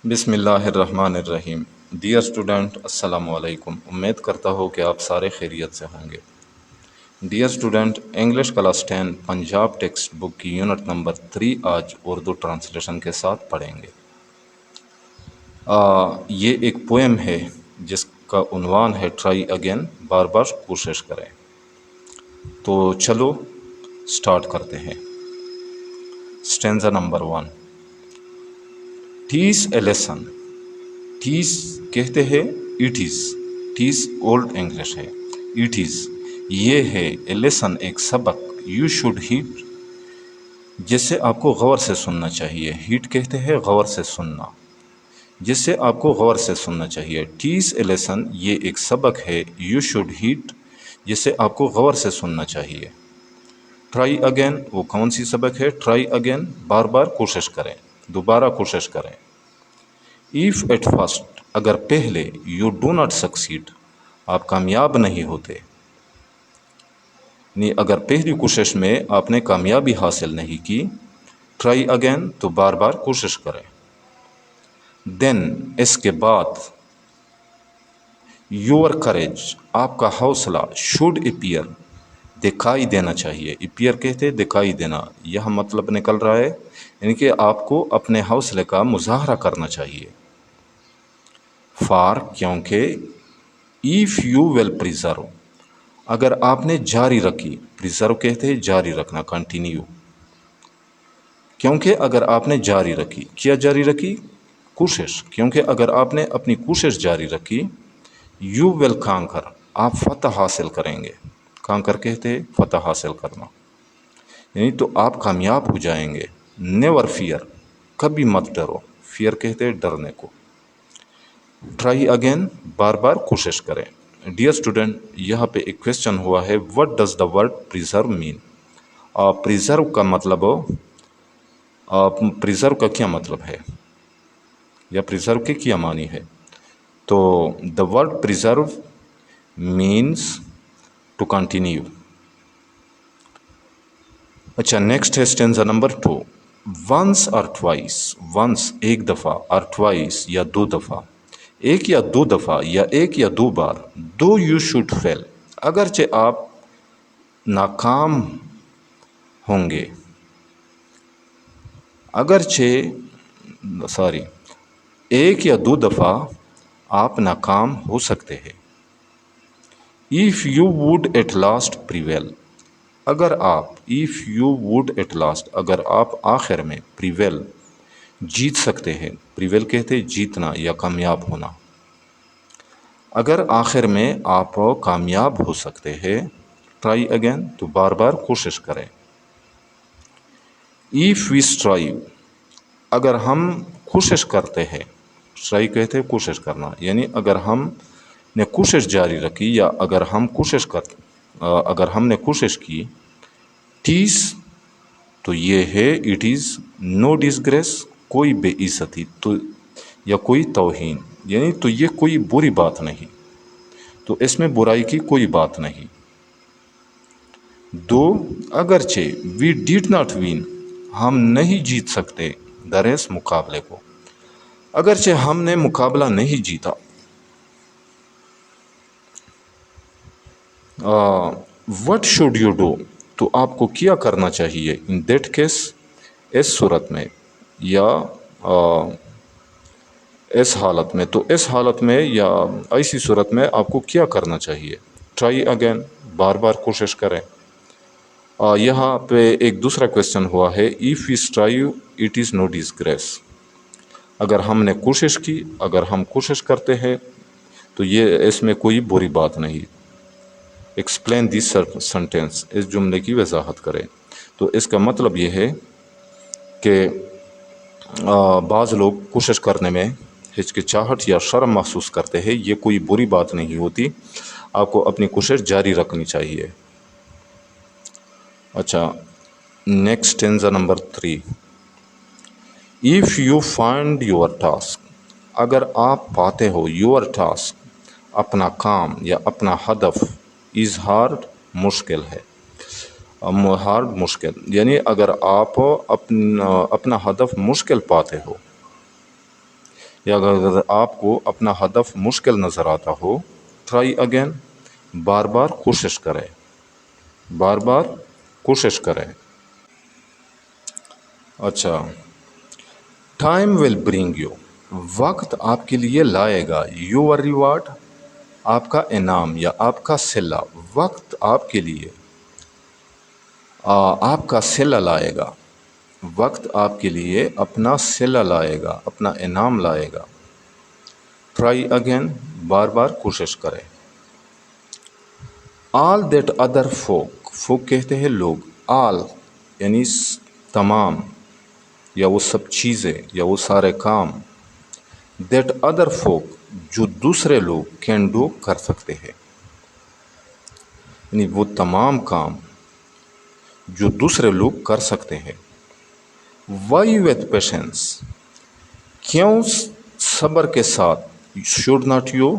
بسم اللہ الرحمن الرحیم۔ ڈیئر اسٹوڈنٹ، السلام علیکم۔ امید کرتا ہوں کہ آپ سارے خیریت سے ہوں گے۔ Dear student, English class 10 Punjab text book کی یونٹ نمبر 3 آج اردو ٹرانسلیشن کے ساتھ پڑھیں گے۔ یہ ایک پوئم ہے جس کا عنوان ہے ٹرائی اگین، بار بار کوشش کریں۔ تو چلو سٹارٹ کرتے ہیں۔ Stanza number 1۔ Taste a lesson. ٹیس کہتے ہیں it is, taste old English ہے، اٹ از یہ ہے، اے لیسن ایک سبق، یو شوڈ ہیٹ جسے آپ کو غور سے سننا چاہیے، ہیٹ کہتے ہیں غور سے سننا، جس سے آپ کو غور سے سننا چاہیے۔ ٹیس اے لیسن یہ ایک سبق ہے، یو شوڈ ہیٹ جسے آپ کو غور سے سننا چاہیے۔ ٹرائی اگین وہ کون سی سبق ہے؟ ٹرائی اگین بار بار کوشش کریں، دوبارہ کوشش کریں۔ ایف ایٹ فرسٹ اگر پہلے، یو ڈو ناٹ سکسیڈ آپ کامیاب نہیں ہوتے، یعنی اگر پہلی کوشش میں آپ نے کامیابی حاصل نہیں کی، ٹرائی اگین تو بار بار کوشش کریں۔ دین اس کے بعد، یور کریج آپ کا حوصلہ، شوڈ اپیئر دکھائی دینا چاہیے، اپیئر کہتے دکھائی دینا، یہ مطلب نکل رہا ہے یعنی کہ آپ کو اپنے حوصلے کا مظاہرہ کرنا چاہیے۔ فار کیونکہ، ایف یو ول پریزرو اگر آپ نے جاری رکھی، پریزرو کہتے ہیں جاری رکھنا، کنٹینیو، کیونکہ اگر آپ نے جاری رکھی، کیا جاری رکھی؟ کوشش، کیونکہ اگر آپ نے اپنی کوشش جاری رکھی، یو ول کانکر آپ فتح حاصل کریں گے، کانکر کہتے ہیں فتح حاصل کرنا، یعنی تو آپ کامیاب ہو جائیں گے۔ نیور فیئر کبھی مت ڈرو، فیئر کہتے ہیں ڈرنے کو۔ ٹرائی اگین بار بار کوشش کریں۔ ڈیئر اسٹوڈنٹ، یہاں پہ ایک کویسچن ہوا ہے، what does the word preserve mean? Preserve کا مطلب، پریزرو کا کیا مطلب ہے یا پریزرو کے کیا معنی ہے؟ تو the word preserve means to continue. اچھا، نیکسٹ ہے اسٹینزا نمبر 2۔ ونس اور ٹوائس، ونس ایک دفعہ، اور ٹوائس یا دو دفعہ، ایک یا دو دفعہ یا ایک یا دو بار، دو یو شوڈ فیل اگرچہ آپ ناکام ہوں گے، ایک یا دو دفعہ آپ ناکام ہو سکتے ہیں۔ If you would at last prevail اگر آپ، if you would at last اگر آپ آخر میں، پریویل جیت سکتے ہیں، پریویل کہتے ہیں جیتنا یا کامیاب ہونا، اگر آخر میں آپ کامیاب ہو سکتے ہیں، ٹرائی اگین تو بار بار کوشش کریں۔ ایف وی اسٹرائیو اگر ہم کوشش کرتے ہیں، ٹرائی کہتے ہیں کوشش کرنا، یعنی اگر ہم نے کوشش جاری رکھی یا اگر ہم نے کوشش کی، ٹیس تو یہ ہے، اٹ از نو ڈسگریس کوئی بے عزتی تو یا کوئی توہین، یعنی تو یہ کوئی بری بات نہیں، تو اس میں برائی کی کوئی بات نہیں۔ دو اگرچہ، وی ڈیڈ ناٹ ون ہم نہیں جیت سکتے، دا ریس مقابلے کو، اگرچہ ہم نے مقابلہ نہیں جیتا۔ وٹ شوڈ یو ڈو تو آپ کو کیا کرنا چاہیے، ان دیٹ کیس اس صورت میں یا اس حالت میں، تو اس حالت میں یا ایسی صورت میں آپ کو کیا کرنا چاہیے؟ ٹرائی اگین بار بار کوشش کریں۔ یہاں پہ ایک دوسرا کویسچن ہوا ہے، if we strive it is no disgrace اگر ہم نے کوشش کی، اگر ہم کوشش کرتے ہیں تو یہ اس میں کوئی بری بات نہیں۔ ایکسپلین دس سینٹینس اس جملے کی وضاحت کریں۔ تو اس کا مطلب یہ ہے کہ بعض لوگ کوشش کرنے میں ہچکچاہٹ یا شرم محسوس کرتے ہیں، یہ کوئی بری بات نہیں ہوتی، آپ کو اپنی کوشش جاری رکھنی چاہیے۔ اچھا، next stanza number 3۔ If you find your task اگر آپ پاتے ہو، یور ٹاسک اپنا کام یا اپنا ہدف، از ہارڈ مشکل ہے، ہارڈ مشکل، یعنی اگر آپ اپنا ہدف مشکل پاتے ہو، یا اگر آپ کو اپنا ہدف مشکل نظر آتا ہو، ٹرائی اگین، بار بار کوشش کریں، بار بار کوشش کریں۔ اچھا، ٹائم ول برنگ یو، وقت آپ کے لیے لائے گا، یور ریوارڈ، آپ کا انعام یا آپ کا صلہ، وقت آپ کے لیے آپ کا صلہ لائے گا، وقت آپ کے لیے اپنا صلہ لائے گا، اپنا انعام لائے گا۔ ٹرائی اگین، بار بار کوشش کریں۔ All that other folk, folk کہتے ہیں لوگ، آل یعنی تمام یا وہ سب چیزیں یا وہ سارے کام، دیٹ ادر فوک جو دوسرے لوگ کین ڈو کر سکتے ہیں، یعنی وہ تمام کام جو دوسرے لوگ کر سکتے ہیں۔ وائی وتھ پیشنس، کیوں صبر کے ساتھ، شوڈ ناٹ یو،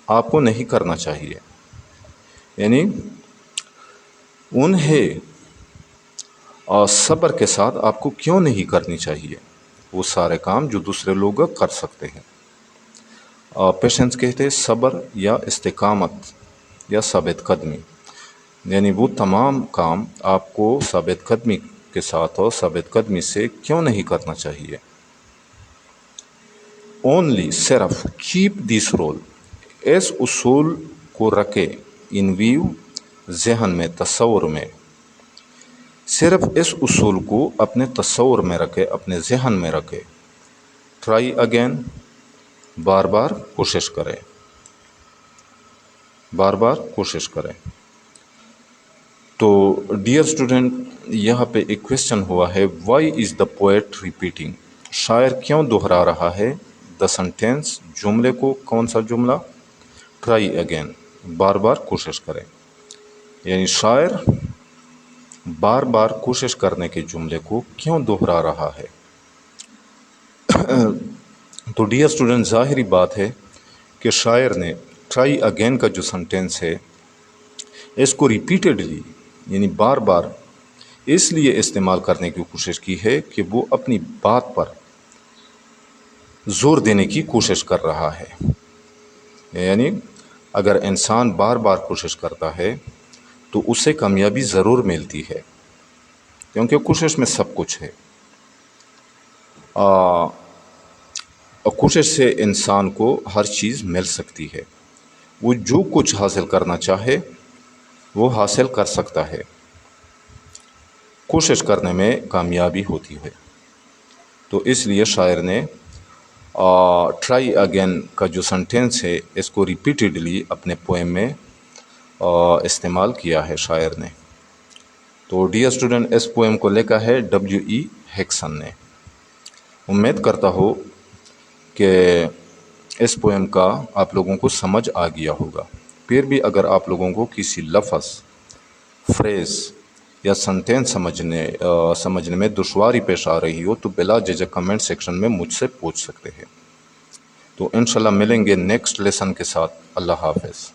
آپ کو نہیں کرنا چاہیے، یعنی انہیں صبر کے ساتھ آپ کو کیوں نہیں کرنی چاہیے وہ سارے کام جو دوسرے لوگ کر سکتے ہیں۔ پیشنس کہتے ہیں صبر یا استقامت یا ثابت قدمی، یعنی وہ تمام کام آپ کو ثابت قدمی کے ساتھ اور ثابت قدمی سے کیوں نہیں کرنا چاہیے۔ اونلی، صرف، کیپ دس رول، اس اصول کو رکھے، ان ویو، ذہن میں، تصور میں، صرف اس اصول کو اپنے تصور میں رکھے، اپنے ذہن میں رکھے۔ ٹرائی اگین، بار بار کوشش کریں، بار بار کوشش کریں۔ تو ڈیئر اسٹوڈنٹ، یہاں پہ ایک کویسچن ہوا ہے، وائی از دا پوئٹ ریپیٹنگ، شاعر کیوں دہرا رہا ہے دا سنٹینس، جملے کو، کون سا جملہ؟ ٹرائی اگین، بار بار کوشش کریں، یعنی شاعر بار بار کوشش کرنے کے جملے کو کیوں دہرا رہا ہے؟ تو ڈیئر اسٹوڈنٹ، ظاہری بات ہے کہ شاعر نے ٹرائی اگین کا جو سنٹینس ہے اس کو ریپیٹڈلی یعنی بار بار اس لیے استعمال کرنے کی کوشش کی ہے کہ وہ اپنی بات پر زور دینے کی کوشش کر رہا ہے، یعنی اگر انسان بار بار کوشش کرتا ہے تو اسے کامیابی ضرور ملتی ہے، کیونکہ کوشش میں سب کچھ ہے۔ کوشش سے انسان کو ہر چیز مل سکتی ہے، وہ جو کچھ حاصل کرنا چاہے وہ حاصل کر سکتا ہے، کوشش کرنے میں کامیابی ہوتی ہے۔ تو اس لیے شاعر نے ٹرائی اگین کا جو سنٹینس ہے اس کو ریپیٹڈلی اپنے پوئم میں استعمال کیا ہے شاعر نے۔ تو ڈیئر اسٹوڈنٹ، اس پوئم کو لکھا ہے W.E. ہیکسن نے۔ امید کرتا ہوں کہ اس پوئم کا آپ لوگوں کو سمجھ آ گیا ہوگا۔ پھر بھی اگر آپ لوگوں کو کسی لفظ، فریز یا سنٹینس سمجھنے میں دشواری پیش آ رہی ہو تو بلا جھجک کمنٹ سیکشن میں مجھ سے پوچھ سکتے ہیں۔ تو انشاءاللہ ملیں گے نیکسٹ لیسن کے ساتھ۔ اللہ حافظ۔